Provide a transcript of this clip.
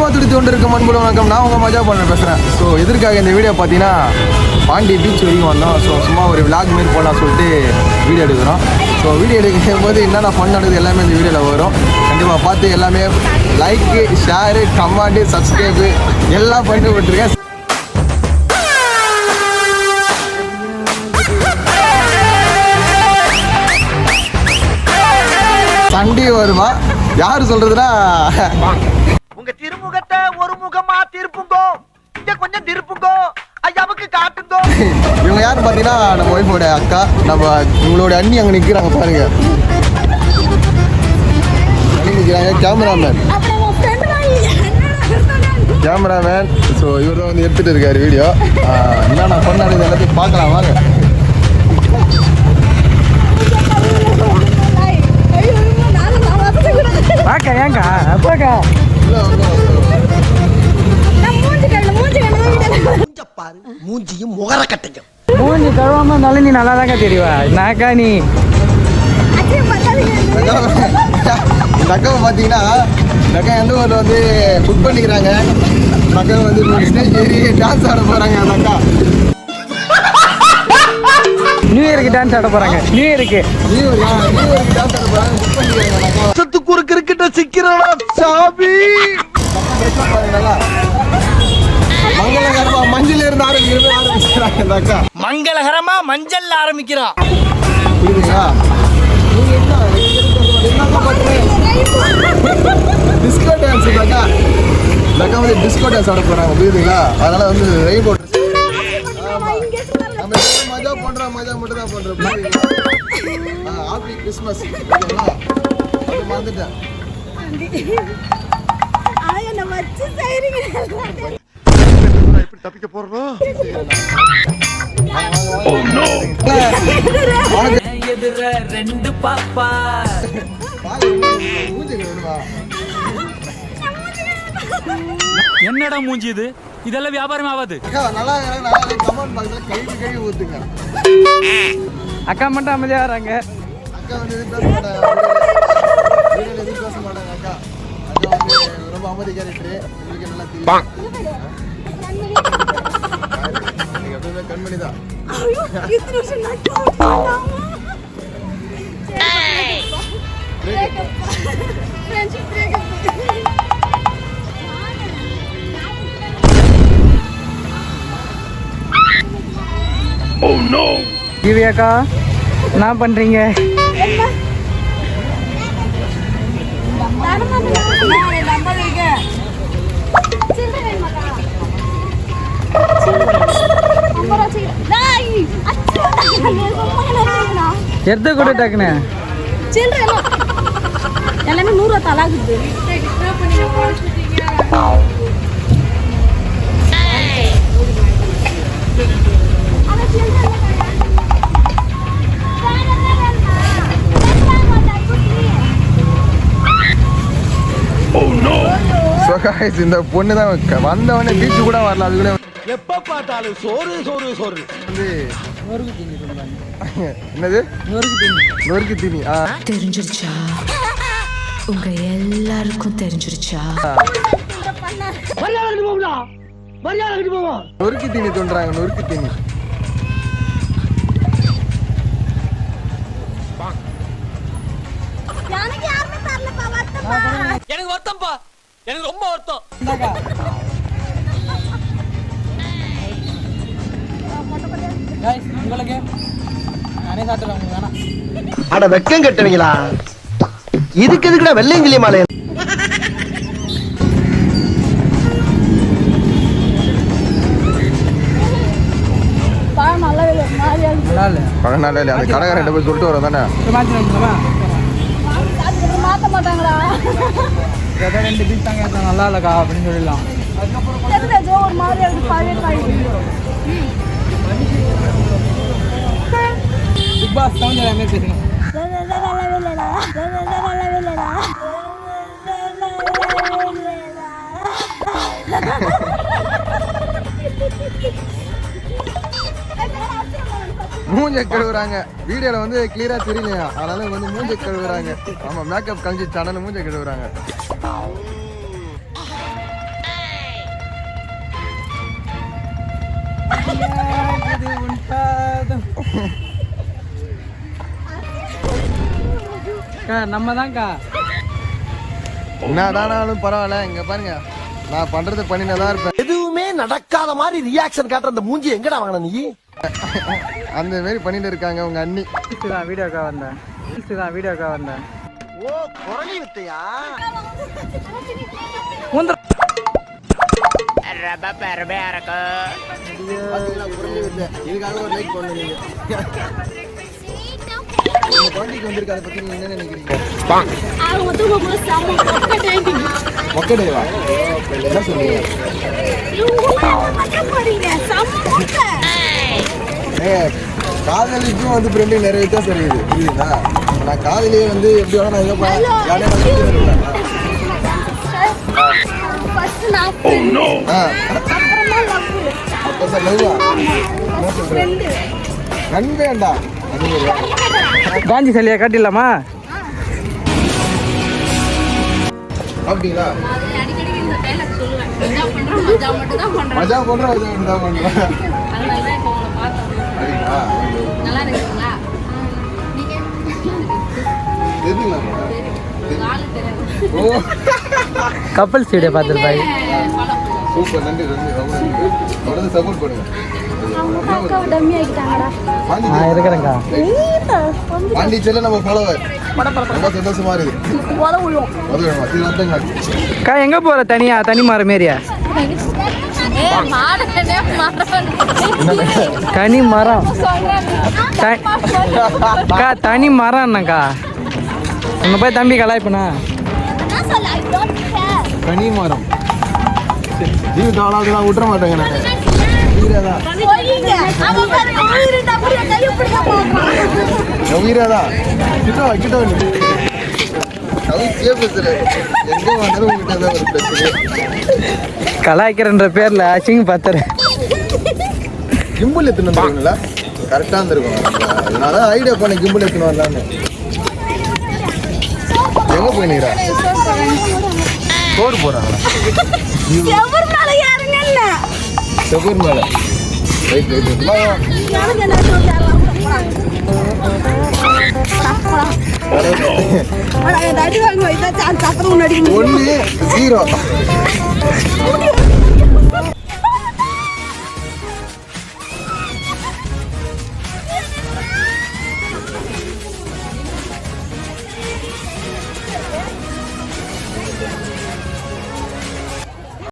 சும்மா துடித்து கொண்டு இருக்க மண்புல வணக்கம். நான் உங்கள் மஜா பண்ண பேசுகிறேன். ஸோ எதற்காக இந்த வீடியோ பார்த்தீங்கன்னா பாண்டி பீச் வரைக்கும் வந்தோம். ஸோ சும்மா ஒரு விளாக் மாரி போடலாம் சொல்லிட்டு வீடியோ எடுக்கிறோம். ஸோ வீடியோ எடுக்கும் போது என்னென்ன ஃபன் நடக்குது எல்லாமே இந்த வீடியோவில் வரும். கண்டிப்பாக பார்த்து எல்லாமே லைக்கு, ஷேரு, கமெண்ட்டு, சப்ஸ்கிரைபு எல்லாம் பண்ணி விட்டுருக்கேன். சண்டே வருமா யாரு சொல்றதுன்னா உங்க திருமுகத்தை ஒரு முகமா திருப்புங்கோ, இங்க கொஞ்சம் திருப்புங்கோ, ஐயாவுக்கு காட்டுங்கோ. இவங்க யாரு பாத்தீங்கன்னா நம்ம ஒய்ஃபோட அக்கா, நம்ம உங்களோட அண்ணி அங்க நிக்கிறாங்க பாருங்க. நிக்கிறாங்க கேமராமேன். ஸோ இவர் தான் வந்து எடுத்துட்டு இருக்காரு வீடியோ. என்னென்ன பண்ணாரு எல்லாத்தையும் பார்க்கலாம் வாங்க. மூஞ்சியும் முகர கட்டையும் மூஞ்சி கழுவாம இருந்தாலும் நீ நல்லா தாங்க தெரிவா. நாக்கா நீ இந்த அக்காவை பார்த்தீங்கன்னா இந்த அக்கா எந்த ஊரில் வந்து புக் பண்ணிக்கிறாங்க. இந்த அக்கா வந்து ஸ்டேஜ் ஏறி டான்ஸ் ஆட போகிறாங்க. அந்த அக்கா நியூ இயருக்கு டான்ஸ் ஆட போறாங்க. நியூ இயருக்கு டான்ஸ் ஆட போகிறாங்க. புக் பண்ணிக்கிறாங்க. சத்துக்கு ஒரு கிரிக்கெட்ட சிக்கிறோம் சாமி. மங்களகரமா மஞ்சள் இருந்து ஆரம்பிக்கிறாங்க. இந்த அக்கா மங்களகரமா மஞ்சள் ஆரம்பிக்கிறோம். புரியுதுங்களா? Disco dance. இந்த அக்கா வந்து டிஸ்கோ டான்ஸ் ஆட போறாங்க. புரியுதுங்களா? அதனால வந்து ரெயின் போட்டு நம்ம மஜா பண்றோம். மஜா மட்டும் தான் பண்றோம். புரியுதுங்களா? Happy Christmas. அது மறந்துட்டேன். எப்படி தப்பிக்க போறோம்? ரெண்டு பாப்பா என்னடா மூஞ்சி இது? இதெல்லாம் வியாபாரம் ஆகாது. அக்கா மட்டும் அமைதியா வராங்க. அக்கா வந்து எதுவும் பேச மாட்டாங்க. எதுவும் பேச மாட்டாங்க. அக்கா வந்து ரொம்ப அமைதி கேரக்டரு. உங்களுக்கு நல்லா தெரியும். எப்பவுமே கண்மணி தான். திவ்யாக்கா என்ன பண்றீங்க? எத்த கூட டக்குனு எல்லாமே 100 தலாகுது. இந்த பொண்ணு தான் வந்தவனே பீச்சு கூட வரல. அது கூட எப்ப பார்த்தாலும் சோறு சோறு சோறு. என்னது நொறுக்கு தீனி? தெரிஞ்சிருச்சா? உங்க எல்லாருக்கும் தெரிஞ்சிருச்சா? நொறுக்கு தீனி தோன்றாங்க. நொறுக்கு தீனி எனக்கு வருத்தம்ப்பா, எனக்கு ரொம்ப வருத்தம். உங்களுக்கு நானே சாப்பிட்டுறேன். உங்களுக்கு வேணாம். அட வெக்கம் கட்டுவீங்களா? இதுக்கு எதுக்குடா வெள்ளையங்கிலி மாலை? பழனால இல்ல. அந்த கடைக்காரன் போய் சொல்லிட்டு வரோம் தானே. மாத்த மாட்டாங்களா? ரெண்டு பீஸ் தாங்க நல்லா இல்லக்கா அப்படின்னு சொல்லிடலாம். ஒரு மாதிரி பிக் பாஸ் சவுண்ட் எல்லாமே பேசுங்க. மூஞ்ச கழுவுறாங்க. வீடியோல வந்து கிளியரா தெரியலையா, அதனால வந்து மூஞ்ச கழுவுறாங்க. ஆமா, மேக்கப் கழிஞ்சிச்சு, அதனால மூஞ்ச கழுவுறாங்க. அக்கா நம்ம தான்க்கா. என்னதானாலும் பரவாயில்ல. இங்க பாருங்க, நான் பண்றது பண்ணினே தான் இருப்பேன். எதுவுமே நடக்காத மாதிரி ரியாக்ஷன் காட்டுற அந்த மூஞ்சி எங்கடா வாங்கின நீ? அந்த மாதிரி பண்ணிட்டு இருக்காங்க உங்க அண்ணி. தான் வீடியோக்கா வந்தேன். வீடியோக்கா வந்தேன். ஓ குரலி வித்தையா? இதுக்காக ஒரு லைக் பண்ணுங்க. இந்த குழந்தைக்கு வந்திருக்கு, அதை பத்தி நீங்க என்ன நினைக்கிறீங்க? அவங்க தூங்கும்போது செம்ம மொக்கடைங்க. மொக்கடைவா? என்ன சொல்றீங்க? காதலிக்கும் வந்து ஃப்ரெண்டு நிறைய வித்தியாசம் இருக்குது, புரியுதுங்களா? நான் காதலியே வந்து எப்படி வேணா நான் எங்க ஃபர்ஸ்ட் நான் அப்புறமா லவ். நண்பேண்டா அது காஞ்சி சலியா காட்டிடலாமா? அப்படிங்களா? அடிக்கடி இந்த டைலாக் சொல்லுவேன். மஜா மட்டும் தான் பண்றேன். மஜா பண்றேன், மஜா மட்டும் தான் பண்றேன். அதனால தான் இப்போ உங்களை பார்த்தேன். அப்படிங்களா? நல்லா இருக்குங்களா? நீங்க தெரியுங்களா? ஆளு தெரியாது. ஓ கப்பல்ஸ் வீடியோ பார்த்துருப்பாங்க. சூப்பர், நன்றி நன்றி, ரொம்ப நன்றி. தொடர்ந்து சப்போர்ட் பண்ணுங்க. அக்காவை டம்மி ஆகிட்டாங்கடா. நான் இருக்கிறேங்க்கா. பாண்டிச்சேரியில நம்ம ஃபாலோவர் ரொம்ப சந்தோஷமா இருக்கு. உதவுவோம். உதவிடுமா? இது வந்தங்க. அக்கா எங்கே போகிற தனியா? தனி மரம் மாரியா? மாடனே மரம். தனி மரம். சொல்றேன். அக்கா தனி மரம் என்னக்கா? உன்னை போய் தம்பி கலாய்ப்பண்ணா. நான் சொல்ல I don't care. கனி மரம் ஜீவித ஆளாதுலாம் விட்டுற மாட்டேங்க நான். வீரதா போயிங்க. அவன் பாருங்க உயிரிட்ட புரிய கைய பிடிக்க போறான். வீரதா கிட்ட வா, கிட்ட வந்து கவிச்சே பேசுற. எங்க வந்தாலும் உங்ககிட்ட தான் ஒரு பிரச்சனை. கலாய்க்கிறன்ற பேரில் அசிங்க பார்த்துறேன். கிம்பிள் எடுத்துன்னு வந்துருக்கீங்களா? கரெக்டாக இருந்திருக்கும். அதனால ஐடியா பண்ண கிம்பிள் எடுத்துன்னு வரலான்னு. எங்க போயினீரா? சோறு போறாங்களா? எவர் மேல யாருங்க இல்ல. செவ்வூர் மேல. Right right. யாருங்க என்ன சொல்றாங்க? அட அடி வாங்க வைத்தா சான்ஸ் அப்புறம் முன்னாடி 1-0.